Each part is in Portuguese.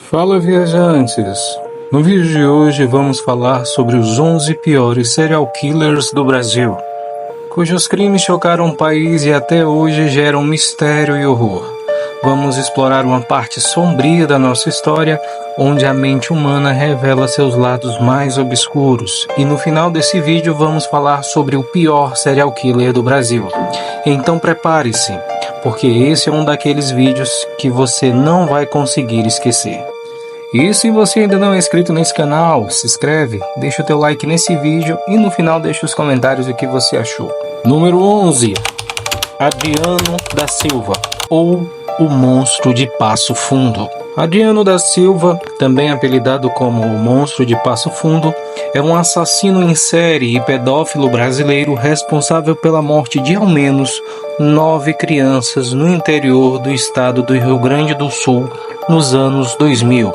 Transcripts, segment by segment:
Fala, viajantes! No vídeo de hoje vamos falar sobre os 11 piores serial killers do Brasil, cujos crimes chocaram o país e até hoje geram mistério e horror. Vamos explorar uma parte sombria da nossa história, onde a mente humana revela seus lados mais obscuros. E no final desse vídeo vamos falar sobre o pior serial killer do Brasil. Então prepare-se, porque esse é um daqueles vídeos que você não vai conseguir esquecer. E se você ainda não é inscrito nesse canal, se inscreve, deixa o teu like nesse vídeo e no final deixa os comentários o que você achou. Número 11. Adriano da Silva, ou o Monstro de Passo Fundo. Adriano da Silva, também apelidado como o Monstro de Passo Fundo, é um assassino em série e pedófilo brasileiro responsável pela morte de ao menos 9 crianças no interior do estado do Rio Grande do Sul nos anos 2000.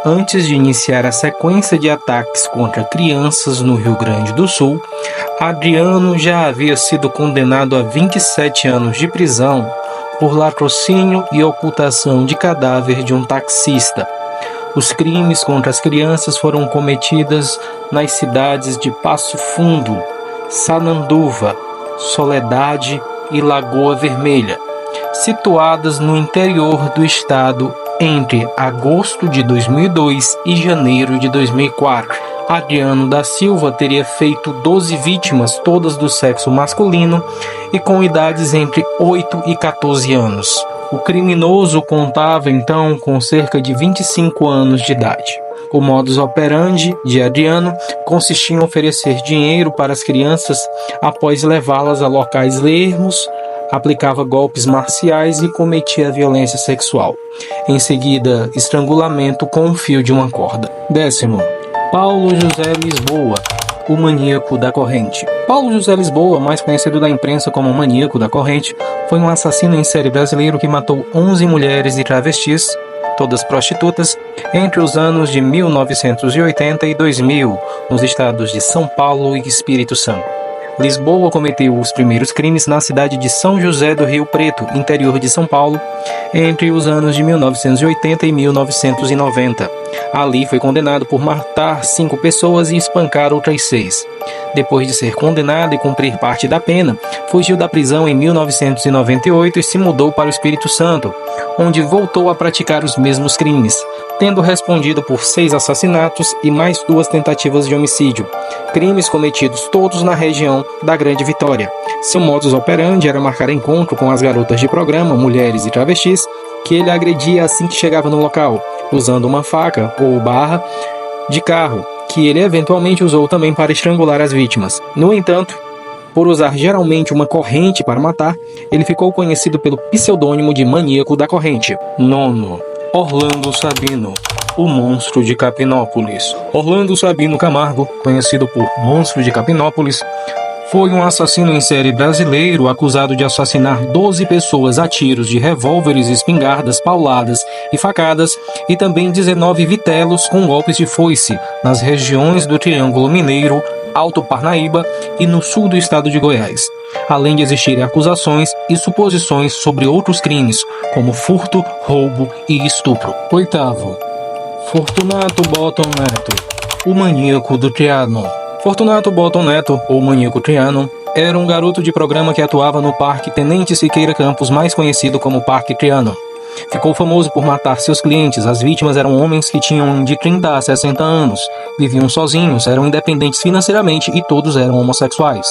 Antes de iniciar a sequência de ataques contra crianças no Rio Grande do Sul, Adriano já havia sido condenado a 27 anos de prisão por latrocínio e ocultação de cadáver de um taxista. Os crimes contra as crianças foram cometidos nas cidades de Passo Fundo, Sananduva, Soledade e Lagoa Vermelha, situadas no interior do estado entre agosto de 2002 e janeiro de 2004. Adriano da Silva teria feito 12 vítimas, todas do sexo masculino e com idades entre 8 e 14 anos. O criminoso contava então com cerca de 25 anos de idade. O modus operandi de Adriano consistia em oferecer dinheiro para as crianças após levá-las a locais ermos, aplicava golpes marciais e cometia violência sexual. Em seguida, estrangulamento com um fio de uma corda. 10º. Paulo José Lisboa, o Maníaco da Corrente. Paulo José Lisboa, mais conhecido da imprensa como o Maníaco da Corrente, foi um assassino em série brasileiro que matou 11 mulheres e travestis, todas prostitutas, entre os anos de 1980 e 2000, nos estados de São Paulo e Espírito Santo. Lisboa cometeu os primeiros crimes na cidade de São José do Rio Preto, interior de São Paulo, entre os anos de 1980 e 1990. Ali foi condenado por matar 5 pessoas e espancar outras 6. Depois de ser condenado e cumprir parte da pena, fugiu da prisão em 1998 e se mudou para o Espírito Santo, onde voltou a praticar os mesmos crimes, tendo respondido por 6 assassinatos e mais 2 tentativas de homicídio, crimes cometidos todos na região da Grande Vitória. Seu modus operandi era marcar encontro com as garotas de programa, mulheres e travestis, que ele agredia assim que chegava no local, usando uma faca ou barra de carro, que ele eventualmente usou também para estrangular as vítimas. No entanto, por usar geralmente uma corrente para matar, ele ficou conhecido pelo pseudônimo de Maníaco da Corrente. 9. Orlando Sabino, o Monstro de Capinópolis. Orlando Sabino Camargo, conhecido por Monstro de Capinópolis, foi um assassino em série brasileiro acusado de assassinar 12 pessoas a tiros de revólveres, espingardas, pauladas e facadas, e também 19 vitelos com golpes de foice nas regiões do Triângulo Mineiro, Alto Parnaíba e no sul do estado de Goiás, além de existirem acusações e suposições sobre outros crimes, como furto, roubo e estupro. 8º. Fortunato Botton Neto, o Maníaco do Trianon. Fortunato Botton Neto, ou Maníaco Trianon, era um garoto de programa que atuava no Parque Tenente Siqueira Campos, mais conhecido como Parque Trianon. Ficou famoso por matar seus clientes. As vítimas eram homens que tinham de 30 a 60 anos, viviam sozinhos, eram independentes financeiramente e todos eram homossexuais.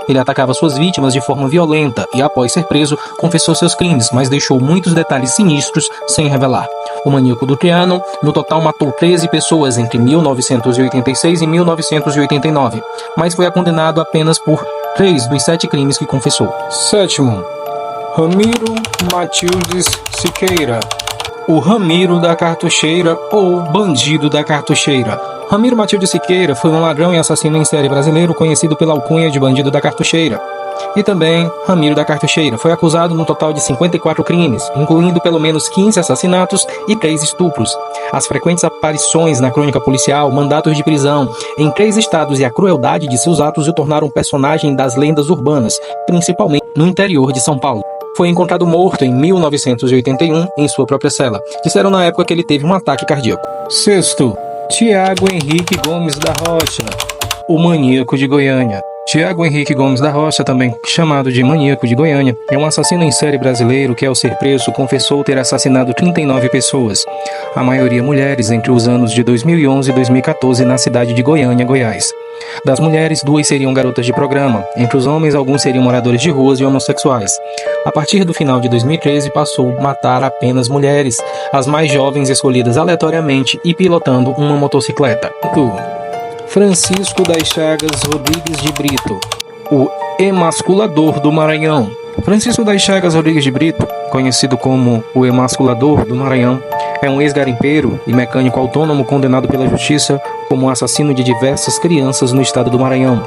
Ele atacava suas vítimas de forma violenta e, após ser preso, confessou seus crimes, mas deixou muitos detalhes sinistros sem revelar. O Maníaco do Trianon, no total, matou 13 pessoas entre 1986 e 1989, mas foi condenado apenas por 3 dos 7 crimes que confessou. 7º. Ramiro Matildes Siqueira, o Ramiro da Cartucheira ou Bandido da Cartucheira. Ramiro Matildes Siqueira foi um ladrão e assassino em série brasileiro conhecido pela alcunha de Bandido da Cartucheira. E também Ramiro da Cartucheira foi acusado no total de 54 crimes, incluindo pelo menos 15 assassinatos e 3 estupros. As frequentes aparições na crônica policial, mandatos de prisão em 3 estados e a crueldade de seus atos o tornaram um personagem das lendas urbanas, principalmente no interior de São Paulo. foi encontrado morto em 1981 em sua própria cela. Disseram na época que ele teve um ataque cardíaco. Sexto, Tiago Henrique Gomes da Rocha, o maníaco de Goiânia. Tiago Henrique Gomes da Rocha, também chamado de Maníaco de Goiânia, é um assassino em série brasileiro que, ao ser preso, confessou ter assassinado 39 pessoas, a maioria mulheres, entre os anos de 2011 e 2014, na cidade de Goiânia, Goiás. Das mulheres, 2 seriam garotas de programa. Entre os homens, alguns seriam moradores de ruas e homossexuais. A partir do final de 2013, passou a matar apenas mulheres, as mais jovens escolhidas aleatoriamente e pilotando uma motocicleta. Francisco das Chagas Rodrigues de Brito, o emasculador do Maranhão. Francisco das Chagas Rodrigues de Brito, conhecido como o emasculador do Maranhão, é um ex-garimpeiro e mecânico autônomo condenado pela justiça como assassino de diversas crianças no estado do Maranhão,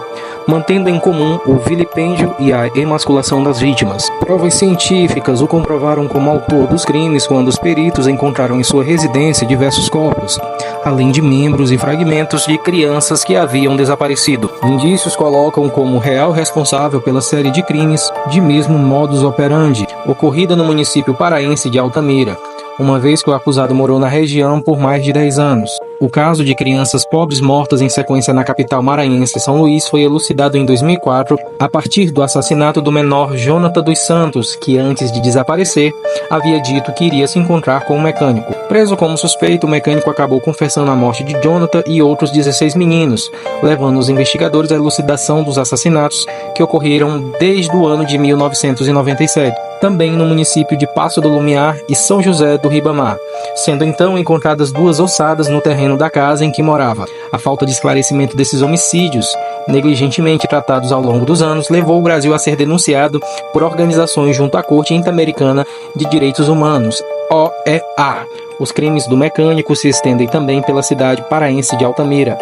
mantendo em comum o vilipêndio e a emasculação das vítimas. Provas científicas o comprovaram como autor dos crimes quando os peritos encontraram em sua residência diversos corpos, além de membros e fragmentos de crianças que haviam desaparecido. Indícios colocam como real responsável pela série de crimes de mesmo modus operandi, ocorrida no município paraense de Altamira, uma vez que o acusado morou na região por mais de 10 anos. O caso de crianças pobres mortas em sequência na capital maranhense, São Luís, foi elucidado em 2004 a partir do assassinato do menor Jonathan dos Santos, que antes de desaparecer, havia dito que iria se encontrar com um mecânico. Preso como suspeito, o mecânico acabou confessando a morte de Jonathan e outros 16 meninos, levando os investigadores à elucidação dos assassinatos que ocorreram desde o ano de 1997, também no município de Passo do Lumiar e São José do Ribamar, sendo então encontradas 2 ossadas no terreno da casa em que morava. A falta de esclarecimento desses homicídios, negligentemente tratados ao longo dos anos, levou o Brasil a ser denunciado por organizações junto à Corte Interamericana de Direitos Humanos, OEA. Os crimes do mecânico se estendem também pela cidade paraense de Altamira,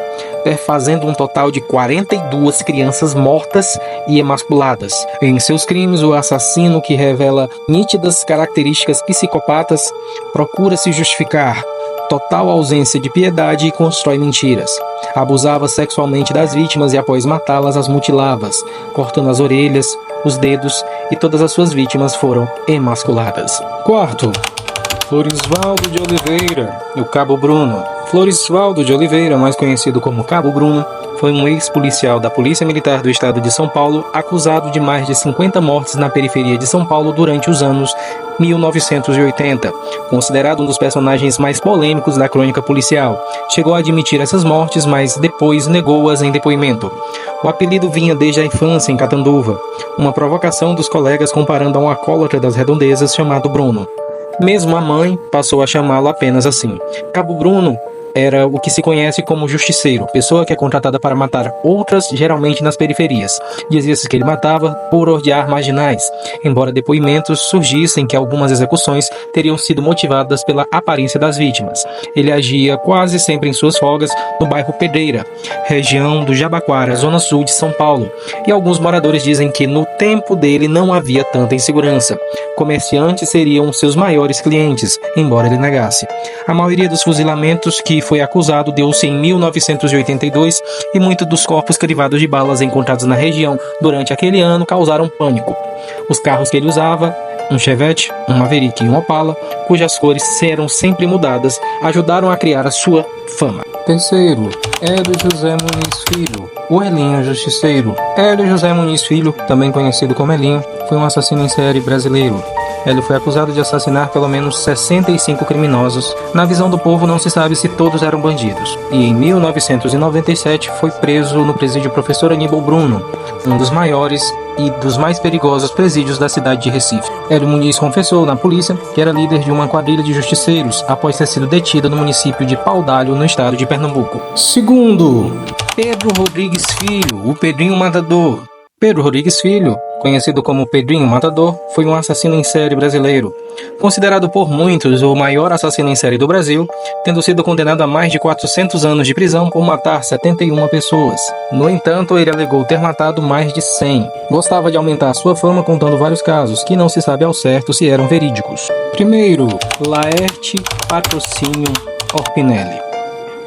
fazendo um total de 42 crianças mortas e emasculadas. Em seus crimes, o assassino, que revela nítidas características psicopatas, procura se justificar, total ausência de piedade e constrói mentiras. Abusava sexualmente das vítimas e, após matá-las, as mutilava, cortando as orelhas, os dedos, e todas as suas vítimas foram emasculadas. Quarto, Florisvaldo de Oliveira, o Cabo Bruno. Florisvaldo de Oliveira, mais conhecido como Cabo Bruno, foi um ex-policial da Polícia Militar do Estado de São Paulo, acusado de mais de 50 mortes na periferia de São Paulo durante os anos 1980. Considerado um dos personagens mais polêmicos da crônica policial, chegou a admitir essas mortes, mas depois negou-as em depoimento. O apelido vinha desde a infância em Catanduva, uma provocação dos colegas comparando a um alcoólatra das redondezas chamado Bruno. Mesmo a mãe passou a chamá-lo apenas assim. Cabo Bruno era o que se conhece como justiceiro, pessoa que é contratada para matar outras, geralmente nas periferias. Dizia-se que ele matava por odiar marginais, embora depoimentos surgissem que algumas execuções teriam sido motivadas pela aparência das vítimas. Ele agia quase sempre em suas folgas no bairro Pedreira, região do Jabaquara, zona sul de São Paulo, e alguns moradores dizem que no tempo dele não havia tanta insegurança. Comerciantes seriam seus maiores clientes, embora ele negasse. A maioria dos fuzilamentos que foi acusado deu-se em 1982 e muitos dos corpos crivados de balas encontrados na região durante aquele ano causaram pânico. Os carros que ele usava, um Chevette, um Maverick e um Opala, cujas cores eram sempre mudadas, ajudaram a criar a sua fama. Terceiro, Hélio José Muniz Filho, o Elinho Justiceiro. Hélio José Muniz Filho, também conhecido como Elinho, foi um assassino em série brasileiro. Ele foi acusado de assassinar pelo menos 65 criminosos. Na visão do povo, não se sabe se todos eram bandidos. E em 1997 foi preso no presídio Professor Aníbal Bruno, um dos maiores e dos mais perigosos presídios da cidade de Recife. Hélio Muniz confessou na polícia que era líder de uma quadrilha de justiceiros após ter sido detido no município de Paudalho, no estado de Pernambuco. Segundo, Pedro Rodrigues Filho, o Pedrinho Matador. Pedro Rodrigues Filho, conhecido como Pedrinho Matador, foi um assassino em série brasileiro. Considerado por muitos o maior assassino em série do Brasil, tendo sido condenado a mais de 400 anos de prisão por matar 71 pessoas. No entanto, ele alegou ter matado mais de 100. Gostava de aumentar sua fama contando vários casos, que não se sabe ao certo se eram verídicos. Primeiro, Laerte Patrocínio Orpinelli,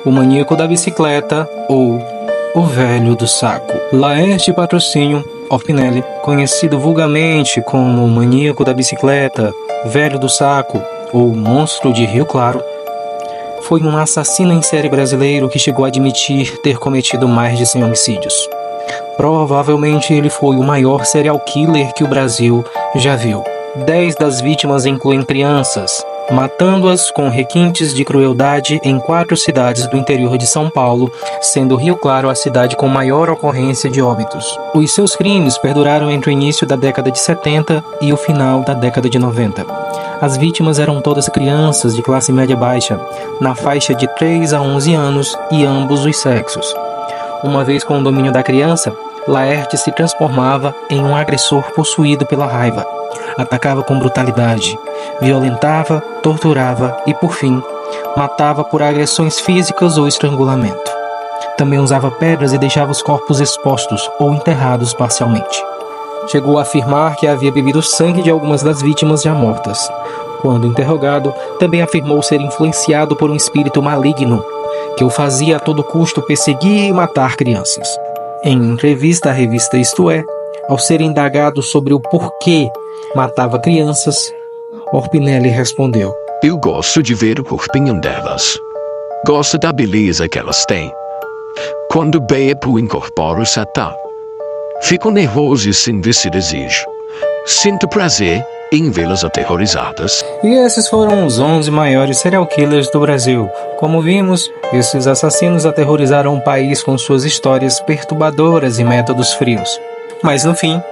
o maníaco da bicicleta ou o Velho do Saco. Laerte Patrocínio Orpinelli, conhecido vulgarmente como o maníaco da bicicleta, Velho do Saco ou Monstro de Rio Claro, foi um assassino em série brasileiro que chegou a admitir ter cometido mais de 100 homicídios. Provavelmente ele foi o maior serial killer que o Brasil já viu. 10 das vítimas incluem crianças, matando-as com requintes de crueldade em 4 cidades do interior de São Paulo, sendo Rio Claro a cidade com maior ocorrência de óbitos. Os seus crimes perduraram entre o início da década de 70 e o final da década de 90. As vítimas eram todas crianças de classe média baixa, na faixa de 3 a 11 anos e ambos os sexos. Uma vez com o domínio da criança, Laerte se transformava em um agressor possuído pela raiva. Atacava com brutalidade, violentava, torturava e, por fim, matava por agressões físicas ou estrangulamento. Também usava pedras e deixava os corpos expostos ou enterrados parcialmente. Chegou a afirmar que havia bebido sangue de algumas das vítimas já mortas. Quando interrogado, também afirmou ser influenciado por um espírito maligno, que o fazia a todo custo perseguir e matar crianças. Em entrevista à revista Isto É, ao ser indagado sobre o porquê matava crianças, Orpinelli respondeu: Eu gosto de ver o corpinho delas. Gosto da beleza que elas têm. Quando bebo, incorporo Satã. Fico nervoso e sem esse desejo. Sinto prazer em vê-las aterrorizadas. E esses foram os 11 maiores serial killers do Brasil. Como vimos, esses assassinos aterrorizaram o país com suas histórias perturbadoras e métodos frios. Mas no fim,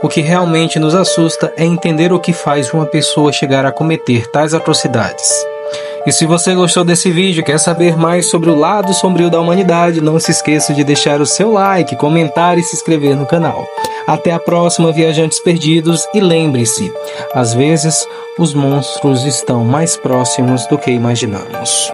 o que realmente nos assusta é entender o que faz uma pessoa chegar a cometer tais atrocidades. E se você gostou desse vídeo e quer saber mais sobre o lado sombrio da humanidade, não se esqueça de deixar o seu like, comentar e se inscrever no canal. Até a próxima, viajantes perdidos, e lembre-se, às vezes os monstros estão mais próximos do que imaginamos.